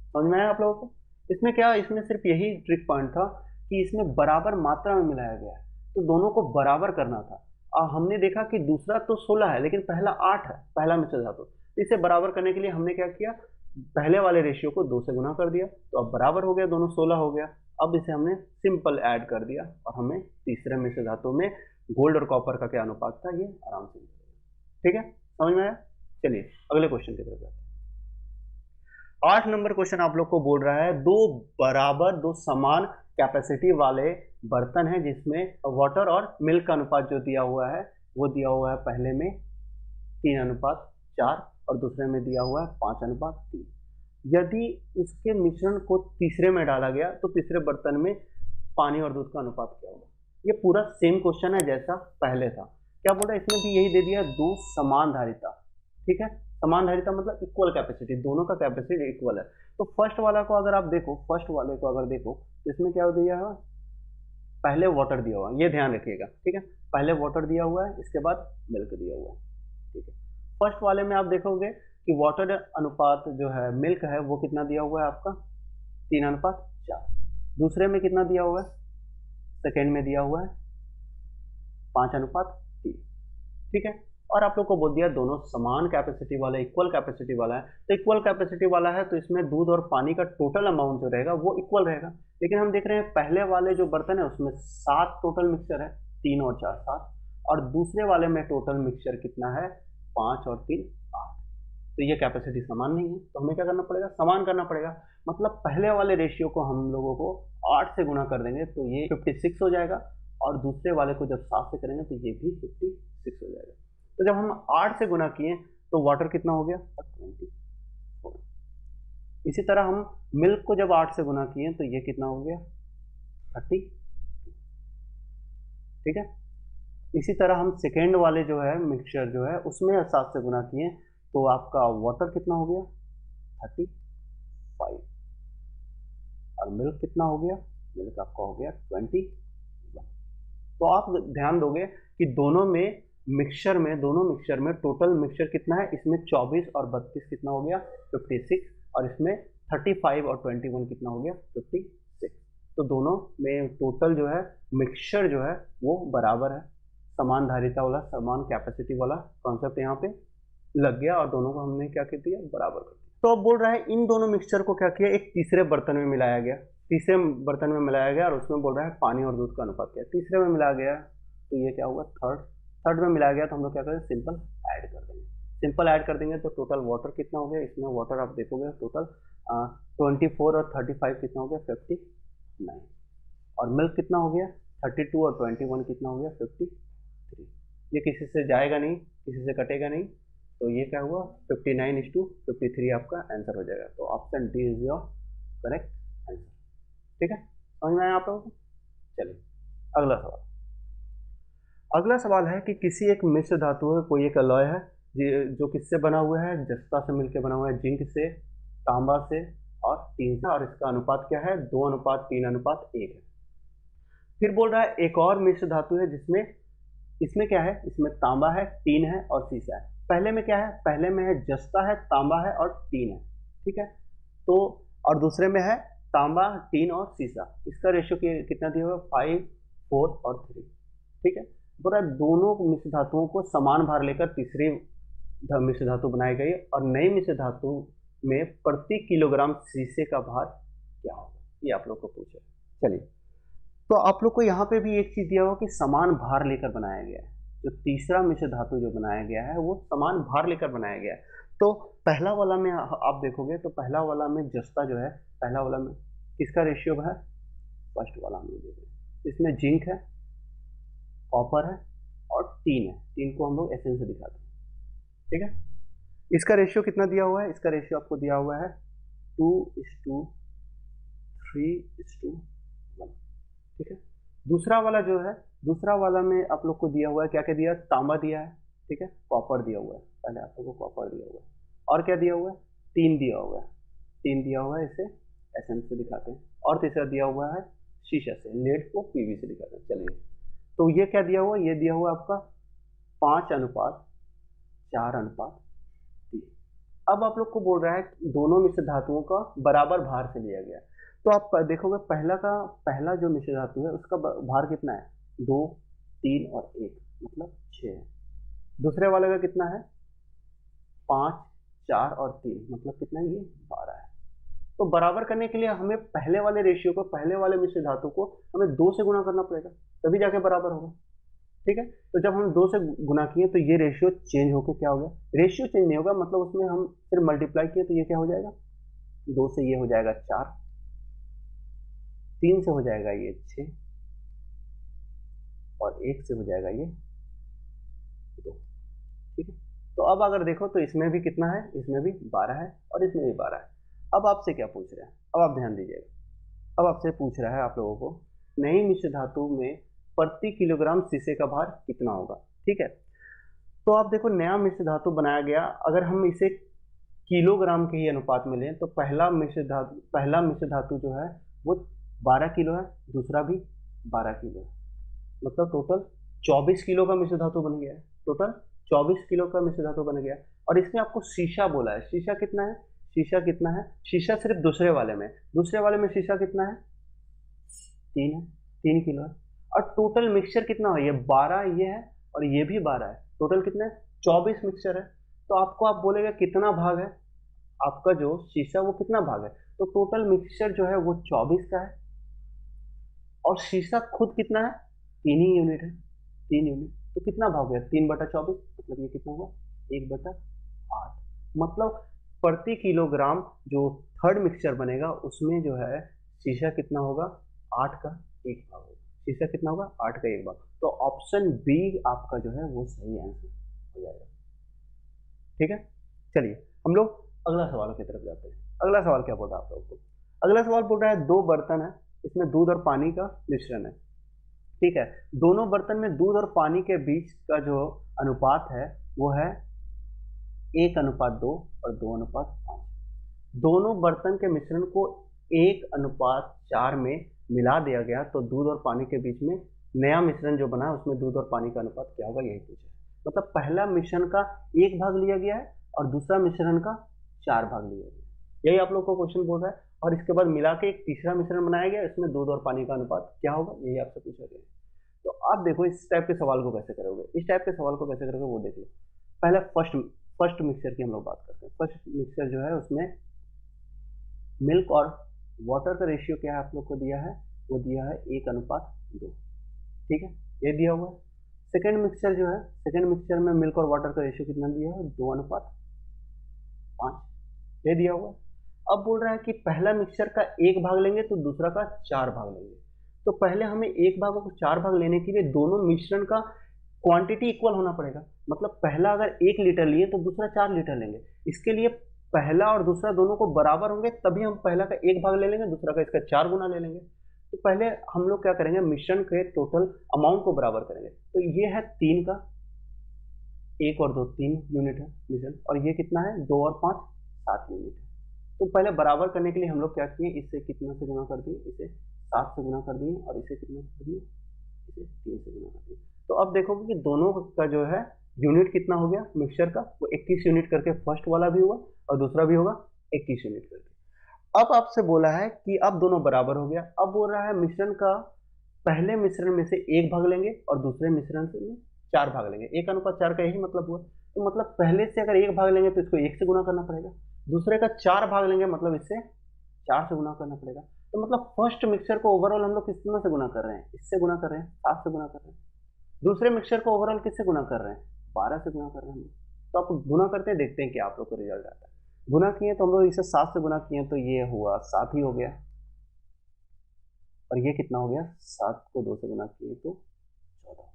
[SPEAKER 1] समझ में आया आप लोगों को। इसमें क्या, इसमें सिर्फ यही ट्रिक पॉइंट था कि इसमें बराबर मात्रा में मिलाया गया है, तो दोनों को बराबर करना था। और हमने देखा कि दूसरा तो 16 है लेकिन पहला 8 है, पहला मिश्र धातु। इसे बराबर करने के लिए हमने क्या किया, पहले वाले रेशियो को 2 से गुना कर दिया, तो अब बराबर हो गया, दोनों 16 हो गया। अब इसे हमने सिंपल ऐड कर दिया और हमें तीसरे मिश्र धातु में गोल्ड और कॉपर का क्या अनुपात था ये आराम से मिल गया। ठीक है, समझ में आया। चलिए अगले क्वेश्चन की तरफ जाते हैं। 8 नंबर क्वेश्चन आप लोग को बोल रहा है, दो समान कैपेसिटी वाले बर्तन है जिसमें वाटर और मिल्क का अनुपात जो दिया हुआ है वो दिया हुआ है पहले में 3:4 और दूसरे में दिया हुआ है 5:3। यदि उसके मिश्रण को तीसरे में डाला गया तो तीसरे बर्तन में पानी और दूध का अनुपात क्या होगा। ये पूरा सेम क्वेश्चन है जैसा पहले था। क्या बोल रहा है, इसमें भी यही दे दिया, दो समान धारिता। ठीक है, समान धारिता मतलब इक्वल कैपेसिटी, दोनों का कैपेसिटी इक्वल है। तो फर्स्ट वाला को अगर आप देखो, तो इसमें क्या दिया हुआ, पहले वाटर दिया हुआ है, ये ध्यान रखिएगा। ठीक है, पहले वाटर दिया हुआ है, इसके बाद मिल्क दिया हुआ है। ठीक है, फर्स्ट वाले में आप देखोगे कि वाटर अनुपात जो है मिल्क है वो कितना दिया हुआ है आपका 3:4। दूसरे में कितना दिया हुआ है, सेकेंड में दिया हुआ है 5:3। ठीक है, और आप लोग को बोल दिया दोनों समान कैपेसिटी वाला, इक्वल कैपेसिटी वाला है। तो इक्वल कैपेसिटी वाला है तो इसमें दूध और पानी का टोटल अमाउंट जो रहेगा वो इक्वल रहेगा। लेकिन हम देख रहे हैं पहले वाले जो बर्तन है उसमें 7 टोटल मिक्सचर है, 3 और 4 7, और दूसरे वाले में टोटल मिक्सचर कितना है 5 और 3 8। तो ये कैपेसिटी समान नहीं है, तो हमें क्या करना पड़ेगा, समान करना पड़ेगा। मतलब पहले वाले रेशियो को हम लोगों को 8 से गुना कर देंगे तो ये 56 हो जाएगा, और दूसरे वाले को जब 7 से करेंगे तो ये भी 56 हो जाएगा। तो जब हम 8 से गुना किए तो वाटर कितना हो गया, 24। इसी तरह हम मिल्क को जब 8 से गुना किए तो ये कितना हो गया, 30। ठीक है। इसी तरह हम सेकेंड वाले जो है मिक्सचर जो है उसमें 7 से गुना किए तो आपका वाटर कितना हो गया, 35। और मिल्क कितना हो गया, मिल्क आपका हो गया 21। तो आप ध्यान दोगे कि दोनों मिक्सचर में टोटल मिक्सचर कितना है, इसमें 24 और 32 कितना हो गया, 56। और इसमें 35 और 21 कितना हो गया, 56। तो दोनों में टोटल जो है मिक्सचर जो है वो बराबर है। समान धारिता वाला, समान कैपेसिटी वाला कॉन्सेप्ट यहाँ पे लग गया, और दोनों को हमने क्या कर दिया, बराबर कर दिया। तो अब बोल रहा है इन दोनों मिक्सचर को क्या किया, एक तीसरे बर्तन में मिलाया गया। तीसरे बर्तन में मिलाया गया और उसमें बोल रहा है पानी और दूध का अनुपात क्या है। तीसरे में मिलाया गया तो ये क्या हुआ, थर्ड में मिलाया गया तो हम लोग क्या करें, सिंपल ऐड कर देंगे। सिंपल ऐड कर देंगे तो टोटल वाटर कितना हो गया, इसमें वाटर आप देखोगे टोटल 24 और 35 कितना हो गया, 59। और मिल्क कितना हो गया, 32 और 21 कितना हो गया, 53। ये किसी से जाएगा नहीं, किसी से कटेगा नहीं, तो ये क्या हुआ, 59:53 आपका आंसर हो जाएगा। तो option D is your correct answer. ठीक है, समझ में आया आप लोगों को। चलिए अगला सवाल। अगला सवाल है कि किसी एक मिश्र धातु है, कोई एक अलॉय है जो किससे बना हुआ है, जस्ता से मिलकर बना हुआ है, जिंक से, तांबा से और टीन से, और इसका अनुपात क्या है, 2:3:1 है। फिर बोल रहा है एक और मिश्र धातु है जिसमें इसमें क्या है, इसमें तांबा है, टीन है और सीसा है। पहले में क्या है, पहले में है जस्ता है, तांबा है और टीन है। ठीक है, तो और दूसरे में है तांबा, टीन और सीसा। इसका रेशियो कितना दिया हुआ, 5, 4 और 3। ठीक है, पूरा दोनों मिश्र धातुओं को समान भार लेकर तीसरी मिश्र धातु बनाई गई, और नई मिश्र धातु में प्रति किलोग्राम शीशे का भार क्या होगा, ये आप लोग को पूछा। चलिए, तो आप लोग को यहाँ पे भी एक चीज दिया हुआ कि समान भार लेकर बनाया गया है। जो तीसरा मिश्र धातु जो बनाया गया है वो समान भार लेकर बनाया गया है। तो पहला वाला में आप देखोगे तो पहला वाला में जस्ता जो है, पहला वाला में किसका रेशियो है, फर्स्ट वाला में देखोगे इसमें जिंक है, कॉपर है और टीन है। टीन को हम लोग एसएन से दिखाते हैं। ठीक है, इसका रेशियो कितना दिया हुआ है, इसका रेशियो आपको दिया हुआ है 2:3:1। ठीक है, दूसरा वाला जो है, दूसरा वाला में आप लोग को दिया हुआ है, क्या क्या दिया, तांबा दिया है, ठीक है, कॉपर दिया हुआ है, पहले आप लोग को कॉपर दिया हुआ है, और क्या दिया हुआ है, टीन दिया हुआ है, टीन दिया हुआ है, इसे एसएन से दिखाते हैं, और तीसरा दिया हुआ है शीशा से, लेड को पीवी से दिखाते हैं। चलिए, तो ये क्या दिया हुआ, ये दिया हुआ आपका 5:4:3। अब आप लोग को बोल रहा है दोनों मिश्र धातुओं का बराबर भार से लिया गया। तो आप देखोगे पहला जो मिश्र धातु है उसका भार कितना है, 2, 3 और 1 मतलब 6 है। दूसरे वाले का कितना है, 5, 4 और 3 मतलब कितना है, ये 12 है। तो बराबर करने के लिए हमें पहले वाले रेशियो को, पहले वाले मिश्र धातु को हमें 2 से गुना करना पड़ेगा, तभी जाके बराबर होगा। ठीक है, तो जब हम 2 से गुना किए तो ये रेशियो चेंज होकर क्या हो गया, रेशियो चेंज नहीं होगा, मतलब उसमें हम फिर मल्टीप्लाई किए तो ये क्या हो जाएगा, 2 से ये हो जाएगा 4, 3 से हो जाएगा ये 6 और 1 से हो जाएगा ये 2। ठीक है, तो अब अगर देखो तो इसमें भी कितना है, इसमें भी 12 है और इसमें भी 12 है। अब आपसे क्या पूछ रहा है, अब आप ध्यान दीजिएगा, अब आपसे पूछ रहा है आप लोगों को नई मिश्र धातु में प्रति किलोग्राम शीशे का भार कितना होगा। ठीक है, तो आप देखो नया मिश्र धातु बनाया गया, अगर हम इसे किलोग्राम के ही अनुपात में लें तो पहला मिश्र धातु जो है वो 12 किलो है, दूसरा भी 12 किलो है, मतलब टोटल 24 किलो का मिश्र धातु बन गया है, टोटल 24 किलो का मिश्र धातु बन गया। और इसमें आपको शीशा बोला है, शीशा कितना है, शीशा कितना है, शीशा सिर्फ दूसरे वाले में शीशा कितना है, 3 है, 3 किलो है। और टोटल मिक्सचर कितना है, ये 12 ये है और ये भी 12 है, टोटल कितना है, 24 मिक्सचर है। तो आपको आप बोलेगा कितना भाग है आपका जो शीशा, वो कितना भाग है, तो टोटल मिक्सचर जो है वो 24 का है और शीशा खुद कितना है, 3 ही यूनिट है, 3 यूनिट, तो कितना भाग गया, 3/24 मतलब ये कितना हुआ, 1/8। मतलब प्रति किलोग्राम जो थर्ड मिक्सचर बनेगा उसमें जो है शीशा कितना होगा, 8 का 1 भाग होगा। शीशा कितना होगा, 8 का 1 भाग। तो ऑप्शन बी आपका जो है वो सही आंसर हो जाएगा। ठीक है, चलिए हम लोग अगला सवाल की तरफ जाते हैं। अगला सवाल क्या बोल रहा है आप लोगों को? अगला सवाल बोल रहा है 2 बर्तन है, इसमें दूध और पानी का मिश्रण है। ठीक है, दोनों बर्तन में दूध और पानी के बीच का जो अनुपात है वो है 1:2 और 2:5। दोनों बर्तन के मिश्रण को 1:4 में मिला दिया गया तो दूध और पानी के बीच में नया मिश्रण जो बना है उसमें दूध और पानी का अनुपात क्या होगा, यही पूछा है। मतलब पहला मिश्रण का 1 भाग लिया गया है और दूसरा मिश्रण का 4 भाग लिया गया, यही आप लोग को क्वेश्चन बोल रहा है। और इसके बाद मिला के एक तीसरा मिश्रण बनाया गया, इसमें दूध और पानी का अनुपात क्या होगा, यही आपसे पूछा गया। तो आप देखो इस टाइप के सवाल को कैसे करोगे, इस टाइप के सवाल को कैसे करोगे वो देख लो। पहले फर्स्ट मिक्सचर की हम लोग बात करते हैं। फर्स्ट मिक्सचर जो है उसमें मिल्क और वाटर का रेशियो क्या है आप लोग को दिया है, वो दिया है 1:2। ठीक है, ये दिया हुआ है। सेकेंड मिक्सचर जो है, सेकेंड मिक्सचर में मिल्क और वाटर का रेशियो कितना दिया है, 2:5, ये दिया हुआ है। अब बोल रहा है कि पहला मिक्सचर का 1 भाग लेंगे तो दूसरा का 4 भाग लेंगे। तो पहले हमें 1 भाग और 4 भाग लेने के लिए दोनों मिश्रण का क्वांटिटी इक्वल होना पड़ेगा। मतलब पहला अगर 1 लीटर लिए तो दूसरा 4 लीटर लेंगे। इसके लिए पहला और दूसरा दोनों को बराबर होंगे तभी हम पहला का 1 भाग ले लेंगे, दूसरा का इसका 4 गुना ले लेंगे। तो पहले हम लोग क्या करेंगे, मिश्रण के टोटल अमाउंट को बराबर करेंगे। तो ये है 3 का 1 और 2 3 यूनिट है मिश्रण, और ये कितना है 2 और 5 7 यूनिट है। तो पहले बराबर करने के लिए हम लोग क्या किए, इससे कितना से गुना कर दिए, इसे 7 से गुना कर दिए, और इसे कितना कर दिए, इसे 3 से गुना कर दिए। तो अब देखोगे कि दोनों का जो है यूनिट कितना हो गया मिक्सचर का, वो 21 यूनिट करके फर्स्ट वाला भी हुआ और दूसरा भी होगा 21 यूनिट करके। अब आपसे बोला है कि अब दोनों बराबर हो गया। अब बोल रहा है मिश्रण का पहले मिश्रण में से 1 भाग लेंगे और दूसरे मिश्रण से 4 भाग लेंगे। 1:4 का यही मतलब हुआ। तो मतलब पहले से अगर 1 भाग लेंगे तो इसको 1 से गुना करना पड़ेगा, दूसरे का 4 भाग लेंगे मतलब इससे 4 से गुना करना पड़ेगा। तो मतलब फर्स्ट मिक्सचर को ओवरऑल हम लोग कितना से गुना कर रहे हैं, इससे गुना कर रहे हैं, 7 से गुना कर रहे हैं। दूसरे मिक्सचर को ओवरऑल किससे गुना कर रहे हैं, 12 से गुना कर रहे हैं। तो आप गुना करते हैं, देखते हैं कि आप लोग को रिजल्ट आता है। गुना किए तो हम लोग इसे 7 से गुना किए तो ये हुआ 7 ही हो गया, और ये कितना हो गया, 7 को 2 से गुना किए तो 14।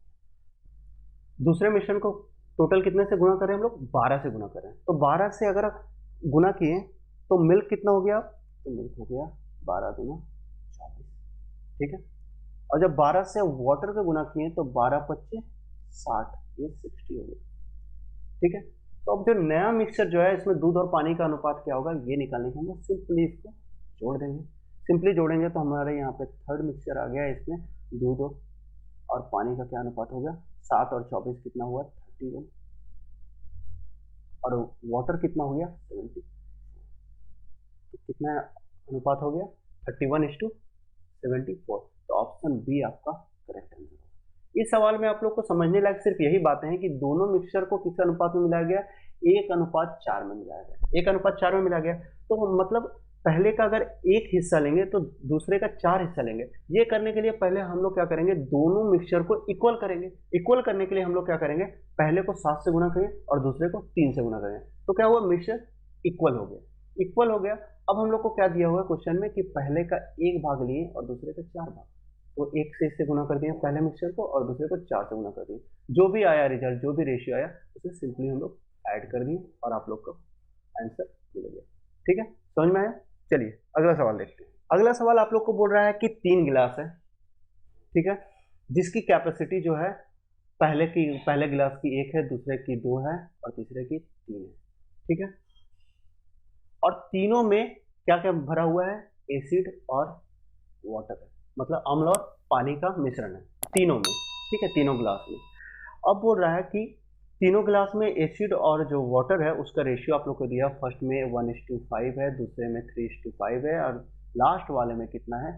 [SPEAKER 1] दूसरे मिश्रण को टोटल कितने से गुना कर रहे हैं हम लोग, 12 से गुना कर रहे हैं। तो 12 से अगर गुना किए तो मिल्क कितना हो गया, तो मिल्क हो गया 12 दूना 24। ठीक है, और जब 12 से वाटर का गुना किए तो 12×5 60, ये 60 हो गया। ठीक है, तो अब जो नया मिक्सचर जो है इसमें दूध और पानी का अनुपात क्या होगा ये निकालने के हम लोग सिंपली इसको जोड़ देंगे। सिंपली जोड़ेंगे तो हमारे यहाँ पे थर्ड मिक्सचर आ गया, इसमें दूध और पानी का क्या अनुपात हो गया, 7 और 24 कितना हुआ 31, और वाटर कितना हो गया 70। तो कितना अनुपात हो गया 31:74। तो ऑप्शन बी आपका करेक्ट आंसर होगा। इस सवाल में आप लोग को समझने लायक सिर्फ यही बातें हैं कि दोनों मिक्सचर को किस अनुपात में मिलाया गया, 1:4 में मिलाया गया, 1:4 में मिलाया गया। तो मतलब पहले का अगर एक हिस्सा लेंगे तो दूसरे का 4 हिस्सा लेंगे। ये करने के लिए पहले हम लोग क्या करेंगे, दोनों मिक्सचर को इक्वल करेंगे। इक्वल करने के लिए हम लोग क्या करेंगे, पहले को 7 से गुना करेंगे और दूसरे को 3 से गुना करेंगे। तो क्या हुआ, मिक्सचर इक्वल हो गया, इक्वल हो गया। अब हम लोग को क्या दिया हुआ है क्वेश्चन में कि पहले का 1 भाग लिए और दूसरे का 4 भाग, तो 1 से इससे गुना कर दिया पहले मिक्सचर को और दूसरे को 4 से गुना कर दिया। जो भी आया रिजल्ट, जो भी रेशियो आया उसे सिंपली हम लोग ऐड कर दिए और आप लोग को आंसर मिल गया। ठीक है, समझ में आया। चलिए अगला सवाल देखते हैं। अगला सवाल आप लोग को बोल रहा है कि 3 गिलास है, ठीक है, जिसकी कैपेसिटी जो है पहले गिलास की 1 है, दूसरे की 2 है और तीसरे की 3 है। ठीक है, और तीनों में क्या क्या भरा हुआ है, एसिड और वाटर है, मतलब अम्ल और पानी का मिश्रण है तीनों में। ठीक है, तीनों गिलास में। अब बोल रहा है कि तीनों गिलास में एसिड और जो वाटर है उसका रेशियो आप लोग को दिया, फर्स्ट में 1:5 है, दूसरे में 3:5 है, और लास्ट वाले में कितना है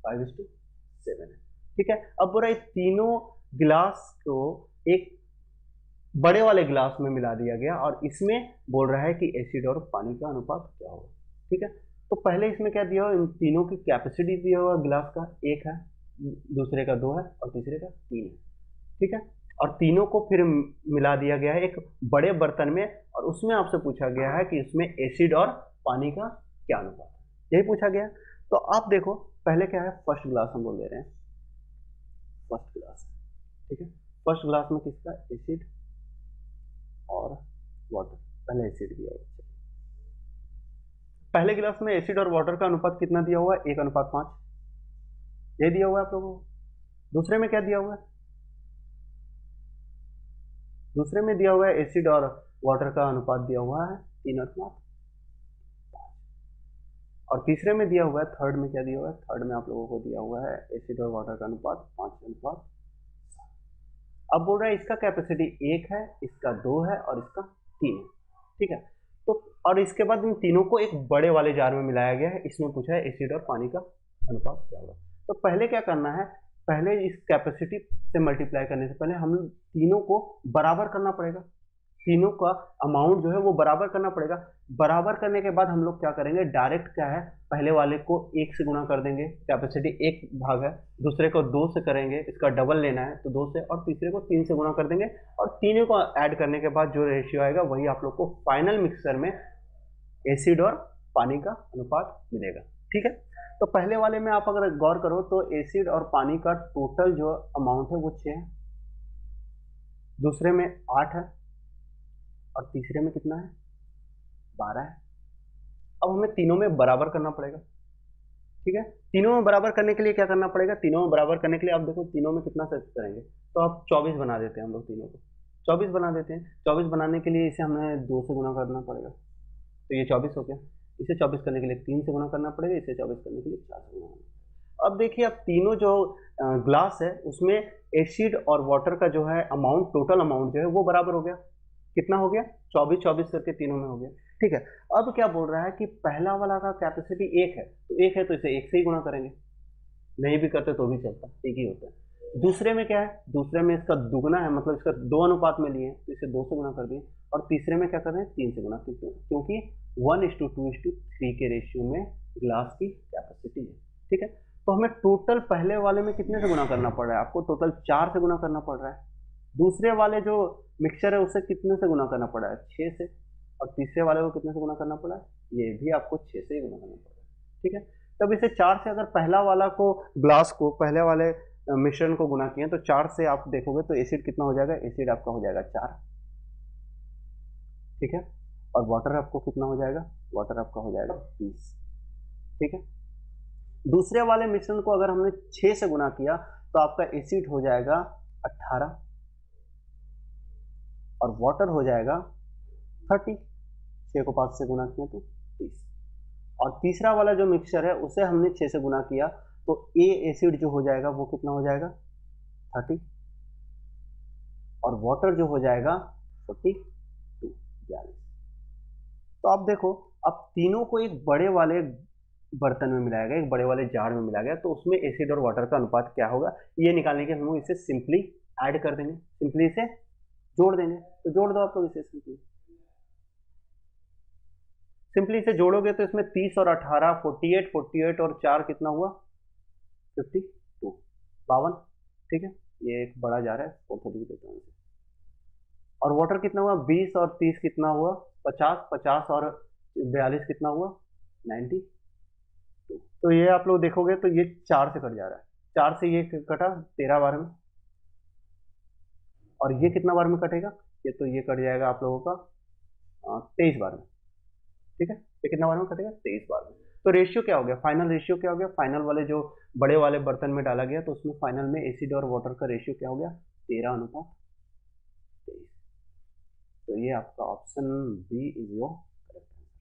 [SPEAKER 1] 5:7 है। ठीक है, अब बोल रहा है तीनों गिलास को एक बड़े वाले गिलास में मिला दिया गया और इसमें बोल रहा है कि एसिड और पानी का अनुपात क्या होगा। ठीक है, तो पहले इसमें क्या दिया हुआ, इन तीनों की कैपेसिटी दिया हुआ गिलास का 1 है, दूसरे का 2 है और तीसरे का 3 है। ठीक है, और तीनों को फिर मिला दिया गया है एक बड़े बर्तन में, और उसमें आपसे पूछा गया है कि इसमें एसिड और पानी का क्या अनुपात है, यही पूछा गया। तो आप देखो पहले क्या है, फर्स्ट ग्लास हम लोग ले रहे हैं, फर्स्ट ग्लास, ठीक है। फर्स्ट ग्लास में किसका, एसिड और वाटर, पहले एसिड दिया हुआ है। पहले गिलास में एसिड और वाटर का अनुपात कितना दिया हुआ है, 1:5, ये दिया हुआ है आप लोगों को। दूसरे में क्या दिया हुआ है, दूसरे में दिया हुआ है एसिड और वाटर का अनुपात दिया हुआ है 3:5, और तीसरे में दिया हुआ है, थर्ड में क्या दिया हुआ है, थर्ड में आप लोगों को दिया हुआ है एसिड और वाटर का अनुपात 5:7। अब बोल रहा है इसका कैपेसिटी 1 है, इसका 2 है और इसका 3 है, ठीक है। तो और इसके बाद इन तीनों को एक बड़े वाले जार में मिलाया गया है, इसमें पूछा है एसिड और पानी का अनुपात क्या होगा। तो पहले क्या करना है, पहले इस कैपेसिटी से मल्टीप्लाई करने से पहले हम तीनों को बराबर करना पड़ेगा, तीनों का अमाउंट जो है वो बराबर करना पड़ेगा। बराबर करने के बाद हम लोग क्या करेंगे, डायरेक्ट क्या है, पहले वाले को 1 से गुणा कर देंगे, कैपेसिटी 1 भाग है, दूसरे को 2 से करेंगे, इसका डबल लेना है तो 2 से, और तीसरे को 3 से गुणा कर देंगे, और तीनों को ऐड करने के बाद जो रेशियो आएगा वही आप लोग को फाइनल मिक्सचर में एसिड और पानी का अनुपात मिलेगा, ठीक है। तो पहले वाले में आप अगर गौर करो तो एसिड और पानी का टोटल जो अमाउंट है वो 6 है, दूसरे में 8 है, और तीसरे में कितना है, 12 है। अब हमें तीनों में बराबर करना पड़ेगा, ठीक है। तीनों में बराबर करने के लिए क्या करना पड़ेगा, तीनों में बराबर करने के लिए आप देखो तीनों में कितना सेट करेंगे, तो आप 24 बना देते हैं, हम लोग तीनों को 24 बना देते हैं। 24 बनाने के लिए इसे हमें 2 से गुणा करना पड़ेगा, तो ये 24 हो गया। इसे 24 करने के लिए 3 से गुणा करना पड़ेगा, इसे 24 करने के लिए 4 से गुणा करना पड़ेगा। अब देखिए, अब तीनों जो ग्लास है उसमें एसिड और वाटर का जो है अमाउंट, टोटल अमाउंट जो है वो बराबर हो गया। कितना हो गया, 24 करके तीनों में हो गया, ठीक है। अब क्या बोल रहा है कि पहला वाला का कैपेसिटी 1 है, तो 1 है तो इसे 1 से ही गुणा करेंगे, नहीं भी करते तो भी चलता, एक ही होता है। दूसरे में क्या है, दूसरे में इसका दुगना है, मतलब इसका 2 अनुपात में लिए तो इसे 2 से गुणा कर दिए, और तीसरे में क्या कर रहे हैं, 3 से गुणा, क्योंकि 1:2:3 के रेशियो में ग्लास की कैपेसिटी है, ठीक है। तो हमें टोटल पहले वाले में कितने से गुणा करना पड़ रहा है, आपको टोटल 4 से गुणा करना पड़ रहा है। दूसरे वाले जो मिक्सचर है उसे कितने से गुणा करना पड़ा है, 6 से, और तीसरे वाले को कितने से गुणा करना पड़ा है, ये भी आपको 6 से ही गुणा करना पड़ा है, ठीक है। तब इसे 4 से अगर पहला वाला को, ग्लास को, पहले वाले मिश्रण को गुणा किए तो 4 से आप देखोगे तो एसिड कितना हो जाएगा, एसिड आपका हो जाएगा 4, ठीक है। और वाटर आपको कितना हो जाएगा, वाटर आपका हो जाएगा 20, ठीक है। दूसरे वाले मिश्रण को अगर हमने 6 से गुणा किया तो आपका एसिड हो जाएगा 18, और वाटर हो जाएगा 30, 6 को 5 से गुणा किया तो 30। और तीसरा वाला जो मिक्सचर है उसे हमने 6 से गुणा किया तो ए एसिड जो हो जाएगा वो कितना हो जाएगा, 30, और वाटर जो हो जाएगा 42, 42। तो आप देखो, अब तीनों को एक बड़े वाले बर्तन में मिलाया गया, एक बड़े वाले जार में मिलाया गया, तो उसमें एसिड और वाटर का अनुपात क्या होगा ये निकालने के हम लोग इसे सिंपली ऐड कर देंगे, सिंपली इसे जोड़ देंगे। तो जोड़ दो आप लोग इसे, सिंपली इसे जोड़ोगे तो इसमें 30 और 18 48, 48 और 4 कितना हुआ, 52, 52, ठीक है। ये एक बड़ा जार है, 430 देता हूं इसे। और वाटर कितना हुआ, 20 और 30 कितना हुआ, 50, 50 और 42 कितना हुआ, 92। तो ये आप लोग देखोगे तो ये 4 से कट जा रहा है, 4 से ये कटा 13 बार में, और ये कितना बार में कटेगा, ये तो ये कट जाएगा आप लोगों का 23 बार में, ठीक है। ये कितना बार में कटेगा, 23 बार में। तो रेशियो क्या हो गया, फाइनल रेशियो क्या हो गया, फाइनल वाले जो बड़े वाले बर्तन में डाला गया तो उसमें फाइनल में एसिड और वाटर का रेशियो क्या हो गया, 13:23। तो ये आपका option B is your correct answer,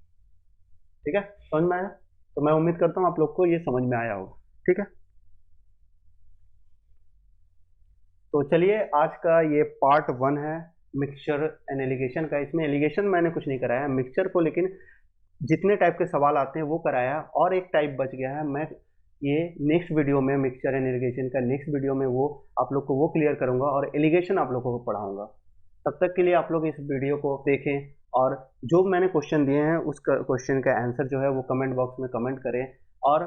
[SPEAKER 1] ठीक है। समझ में आया, तो मैं उम्मीद करता हूं आप लोग को ये समझ में आया होगा, ठीक है। तो चलिए, आज का ये पार्ट 1 है मिक्सचर एंड एलिगेशन का। इसमें एलिगेशन मैंने कुछ नहीं कराया, मिक्सचर को लेकिन जितने टाइप के सवाल आते हैं वो कराया, और एक टाइप बच गया है। मैं ये नेक्स्ट वीडियो में मिक्सचर एंड एलिगेशन का नेक्स्ट वीडियो में वो आप लोग को वो क्लियर करूंगा, और एलिगेशन आप लोगों को पढ़ाऊंगा। तब तक के लिए आप लोग इस वीडियो को देखें, और जो मैंने क्वेश्चन दिए हैं उस क्वेश्चन का आंसर जो है वो कमेंट बॉक्स में कमेंट करें, और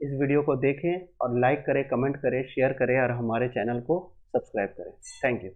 [SPEAKER 1] इस वीडियो को देखें और लाइक करें, कमेंट करें, शेयर करें, और हमारे चैनल को सब्सक्राइब करें। Thank you.